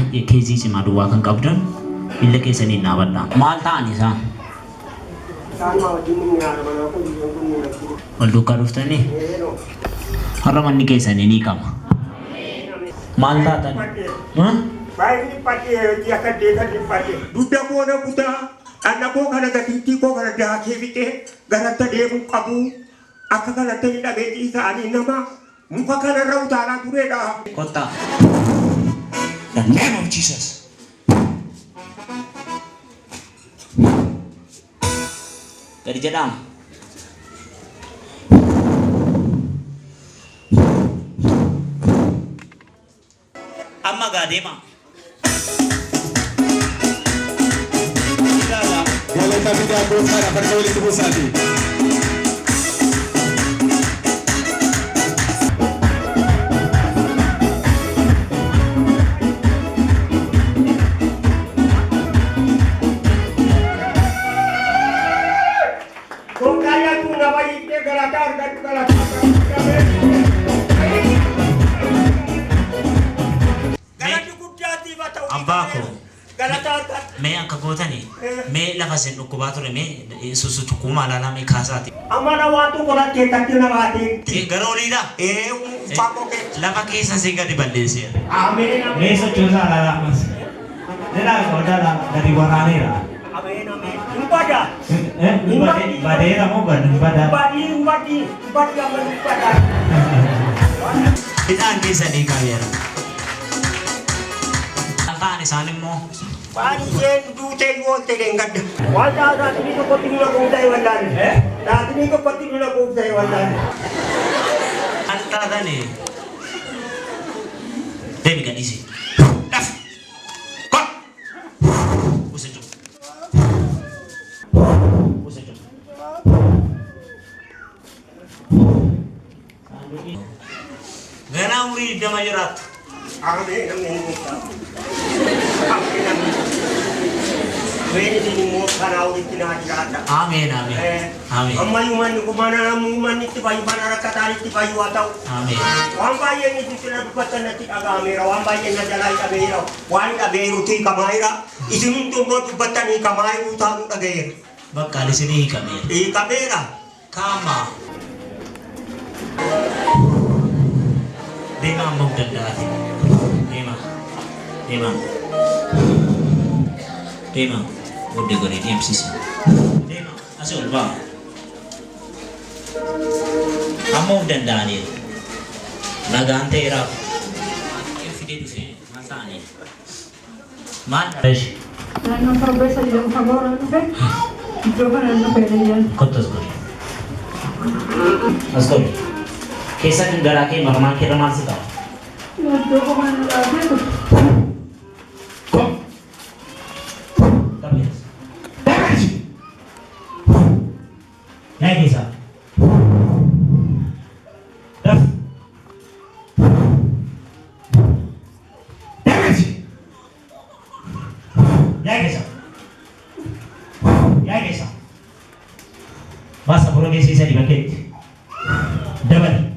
keezii cimaa duwwaa kan qabdan billa keessanii naabadha. Maal ta'an isaa? Wal duukaa dhuftanii? Har'a manni keessanii ni qaba. Maal taatan? Baay'ee dhiphate akka deekan dhiphate. Dugda boona butaa anna koo kana gatiittii koo kana daakee fixee garatta deemuu qabu akka kanatti ni dhabeetii isaanii nama muka kanarra utaalaa turedha. Kottaa. The name of Jesus. Gadi jedhama. Amma gaa deema. Galata bidaa gooftaan afarta walitti buusaati. Mee akka gootanii mee lafa isin dhukkubaa ture mee sussutukuu maalaalaa mee kaasaati. Amana waatu qorattee tatti namaati. Gara oliidha. Fakkoo kee. Lafa keessa si gadi balleesseera. Ameen. Mee sochoosaa alaalaa ammas. Jedhaa qodaadhaan gadi waraaneera. Ameen ameen. Bada. Badeera moo bada? Badi ameen bada. Hidhaan keessanii qabeera. Afaan isaan immoo. Baay'een duutee goote deengadda. Waan taatanii tokkotti nuna kuuta'e wallaan. Taatanii tokkotti nuna kuuta'e wallaan. An taatanii. Deemi gadhiisi. Dhaf. Kon. Buuse jiru. Buuse jiru. Ganaa umurii 20 jiraattu. Ameen ameen. Amen ini mau karena udah kena dirada. Amin amin. Amin. Amma yuman ni kumana yuman ni tiba mana rakatari tiba yuatau. Amin. Wambai yang itu sudah dupatan nanti agamera. Wambai yang najalai agamera. Wani agamera ti kamaira. Isin tu mau dupatan ni kamaira utang agamera. Bakal di sini kamera. Kamera. Kama. Dema mau dandati. Dema. Udah gue di MCC. Asal bang. Kamu dan Daniel. Nagante era. Yang video itu sih, masa nih. Mana? Non progresa di un favore, giocano per Kotos gue. Asal. Kisah negara ke mana kira masih tahu. Naik bisa. Dah. Naik bisa. Masa pulang sisa di paket. Dapat.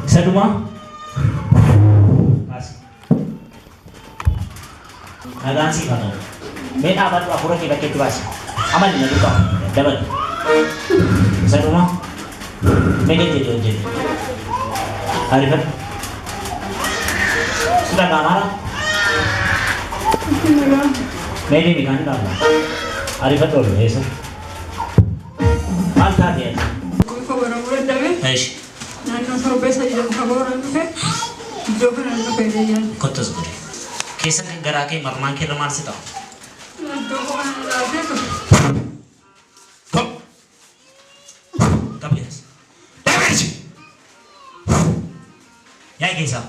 Satu mah. Kasih. Agak sih kan. Main apa tu aku lagi paket tu bas. Aman ni tu kau. Dapat. Sa rumah, megan jadi. Arifan, sudah tak marah? Megan ni kan dah. Arifan tu besok. Mal tak dia. un favore dame. Aish. Non progresa di un favore, giocano per Kotos guri. Kisah negara ke marman kira masih tahu. Ya kisah.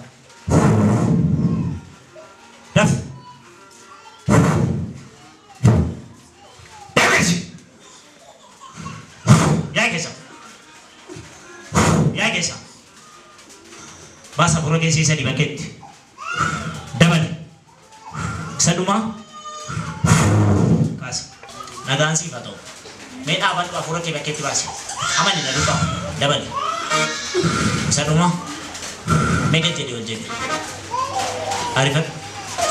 Daf. Ya kisah. Bahasa Purwokerto sisa di paket. Dapat. Saduma. Kas. Nagaan si Pato. May aban pa Purwokerto paket basi. Aman ni naluto. Dapat. Saduma. Megan jadi. Arifan.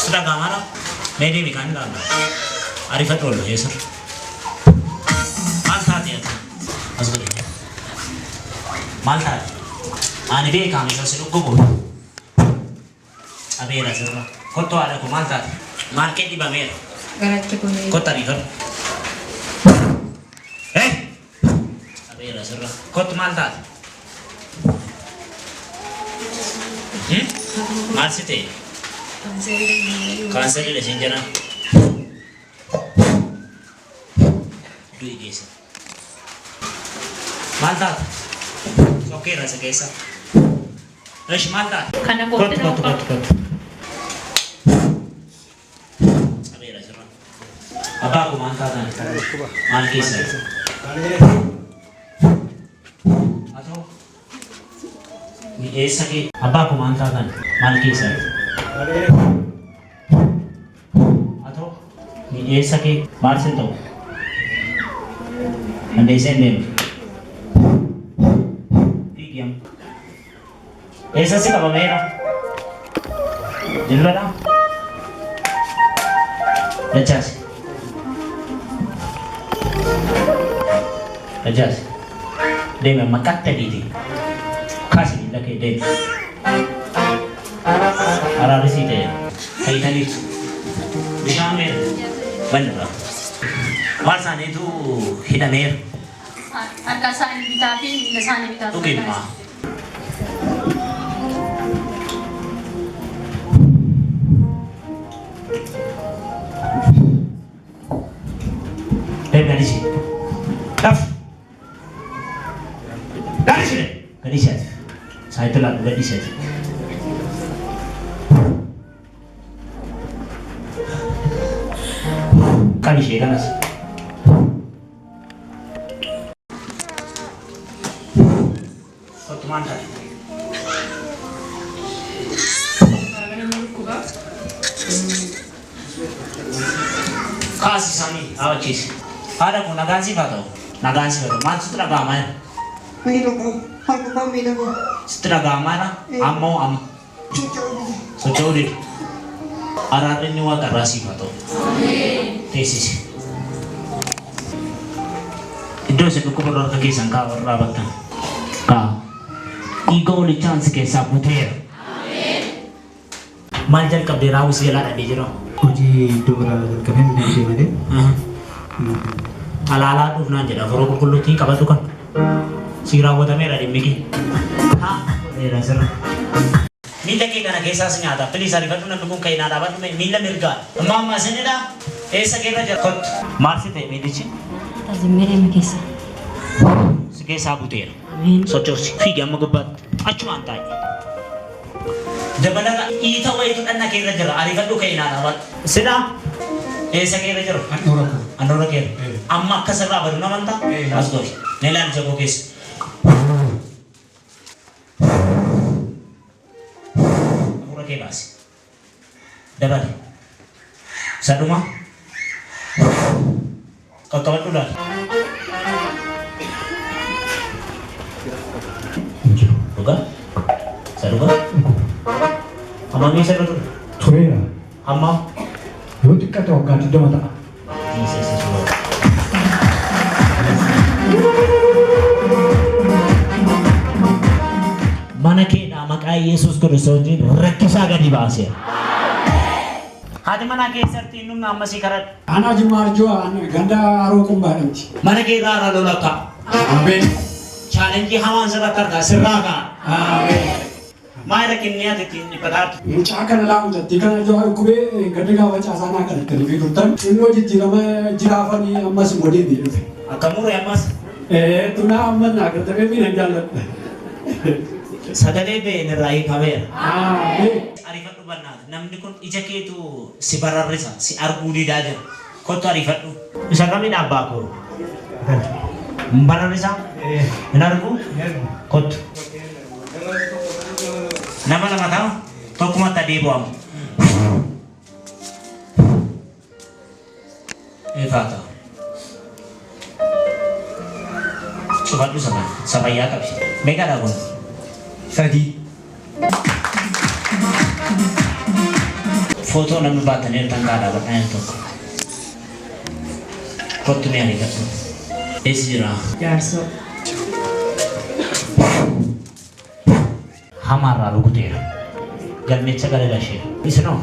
Sudah gamara. Mede mi kan lalla. Arifat rollo yesur. Malta dia. Masuk dia. Malta. Ani be kami sosial gugur. Abera sirra. Kotto ada ku Malta. Market di Bamer. Garatti con i Kota rifat. Abera sirra. Kotto Malta. Marsite. Kanseri le sinjana. Dui gesa. Malta. Oke rasa gesa. Resh Malta. Kana Kot. Abera sirra. Apa aku Malta kan? Malkisa. Atau ni esa ki apa aku Malta kan? Malkisa. Atau ni esa ki Marsito. Ande sendem. Tigiam. Esa si Pamera. Jilbara. Rajas. Dia memang kata diri. Kasih lagi dia. Arah di sini. Kayak tadi. Di sana benar. Warsan itu hitam air. Harga sani bitapi, sani bitapi. Itu gimana? Dari sini. Taf. Dari sini. Dari sini. Saya telah dari sini. Kami sih kan? Kau mana? Kasih sami, awak cis. Ada pun nagansi patau. Maksud agama ya. Minum, aku mau minum. Setelah agama na, am. So jauh Arah ini wata rasi patau. Tesis. Itu saya kuku berdoa kaki sangka rabatan. Ka. Ego li chance ke sabuter. Manjal kab de raus gela ada bijero. Uji dora kami nanti mana? Ala tu nan jeda foro kullu ti kabatu kan. Sira wata mera di miki. Ha, era sir. Mila ke kana kesa senyata. Please ari katu nan dukung kai na dapat mila mirga. Mama seneda esa ke raja kot. Marsi te medici. Azim mere me kesa. Sike sabuter. Amin. Socho figi amma gobat. Achu antai. Jabala ita wa itu anna ke raja ari katu kai na dapat. Sena esa ke raja. Anora ke. Amma kasara baru namanta. Asgori. Nelan jago kes. Bebas. Dapat. Satu mah. Kau kawan dulu. Bukan? Satu kan? Amang ni saya betul. Sorry lah. Amang. Yo tiket tu agak tidak mata. Jesus is Lord. Mana ke nama kaya Yesus Kristus ni rakisa gadi bahasa. Hati mana ke serti nung nama si karat. Anak jemaah jua anak ganda aru kumbar nanti. Mana ke rara lolaka. Amin. Challenge hawan sa karta siraka. Amin. Mai rakin niya titin ni padat. Mucakan lah mucat. Tiga jua kube ganda baca sana kan. Tapi kutan. Ino jadi nama jirafa ni amas modi ni. Kamu ya mas. Tu nama mana tapi ni jalan. Sadade be nerai kamer. Amin. Arifat tu benar. Namni kun ijake itu si bararisa si argudi dajer. Kau tu arifat tu. Bisa kami nabak ko. Bararisa. Benar ku? Kot. Nama tahu? Kau kuma tadi buam. Kata. Coba tu sama ya tapi. Mega dah pun. Sadi. Foto namni baatanii tangaadha badhaan tokko. Kottu ni argatu. Eessi jira? Jaarsoo. Hamarraa rukuteera. Galmecha galala ishee. Isinoo?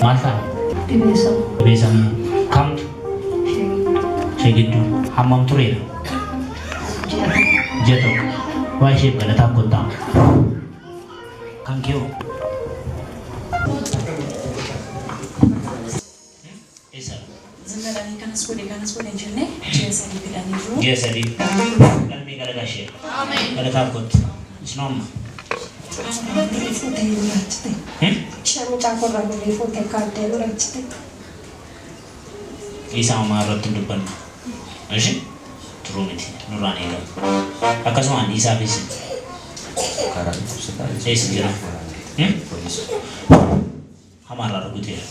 Maal ta'a? Dhibeessa. Dhibeessa kamtu? Ishee gidduu. Hammam tureera? Ji'a tokko. Waa isheef galataaf kottaa. Kan kee hoo? Zimmeranii kanas godhe jennee ji'a sadii fidhanii jiru. Ji'a sadii. Galmee galala ishee. Galataaf kotti. Isinoo amma? Fuutee gurraachite. Sharuu caakorraa godhee fuutee kaaddee gurraachite. Isaa homaa irratti hin dubbannu. Ishi? Turuu miti. Nurraan eegamu. Akkasumaan isaafis. Eessi jira? Hamarraa rukuteera.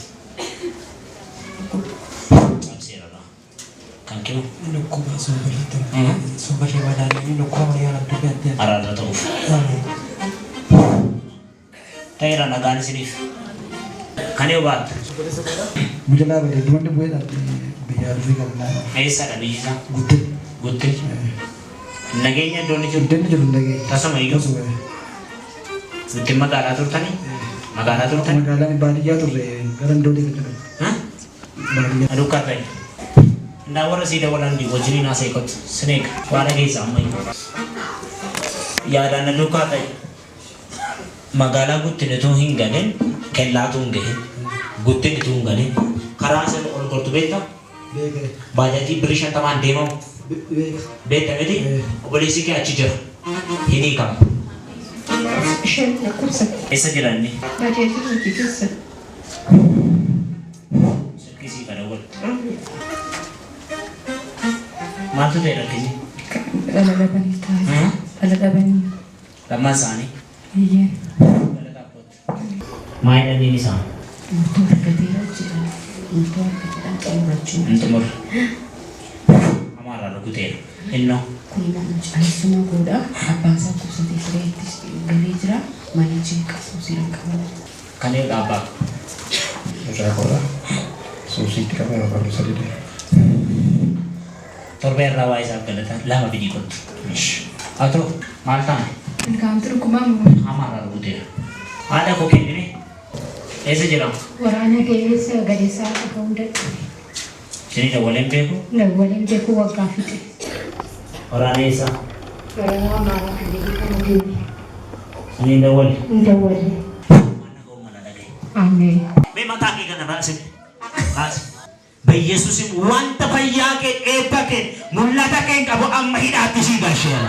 Cabseerarraa. Kan kee hoo? Lukkuma sobarree madaallanii lukkuma yaalamtu gaddee. Araarra ta'uuf. Ta'eera nagaan isiniif. Kan yoo baattu? Mujalaa bareedu wanti bu'eedhaan biyyaa dhufee galnaa. Eessadha biyyi isaa? Guddin. Guddin. Nageenya iddoon jiru? Guddinni jiru nagee. Tasuma iyyuu? Guddin magaalaa turtanii? Magaalaa turtanii? Magaalaan baadiyyaa turre gara iddoo deebiin jiru. Baadiyyaa. Adukkaa ta'e. Ndaa warra sii dabalan di wajjiniin haasa'e kottu. Sineeka. Waa dhageessa ammayyu. Yaadaan adukkaa ta'e. Magaalaa guddin itoo hin galin kellaatu hin gahin. Guddin itoo hin galin. Karaa sana ol gortu beektaa? Beekee. Baajaatii birrii 50 deemamu. Beekee. Beektaa miti? Obboleessi kee achi jira. Hin hiikamu. Isheen lakkoofsate. Eessa jira inni? Bajeetii hojii keessa. Silkisii kana wal. Maaltu ta'e rakkisi? Dhala dhabanii taa'ee. Dhala dhabanii. Lammaan isaanii. Iyyee. Maayii dhabiin isaa? Murtoo argateera jira. Murtoo argateera xumurachuu. Hin xumur. Hamaarraa rukuteera. Innoo? Kun alisuma godha. Abbaan isaa kubsatee sireetti galee jira. Mana jeeqa suusiidhaan qabala. Kan eegaa abbaa? Irraa qorra. Suusiitti qabaa barru sadii. Torba irraa waa isaaf galata lama bidii kottu. Haa ta'u maal taane? Ilkaan turkumaa muummaa. Hamaarraa rukuteera. Haadha koo kennine? Eessa jedhama? Waraana keessa gadeessaa dhaga'uu dadhabe. Isinii dawwaleen beeku? Dawwaleen beekuu waggaa fixe. Waraana eessa? Waraana amaaraa kan deebii kana deemee. Isinii dawwale? Hin dawwalle. Mana koo mana dhagaye. Ameen. Mee mataa kee kana raasi. Raasi. Biyyeessuusin wanta fayyaa kee eebba kee mul'ata kee qabu amma hidhaatti sii galcheera.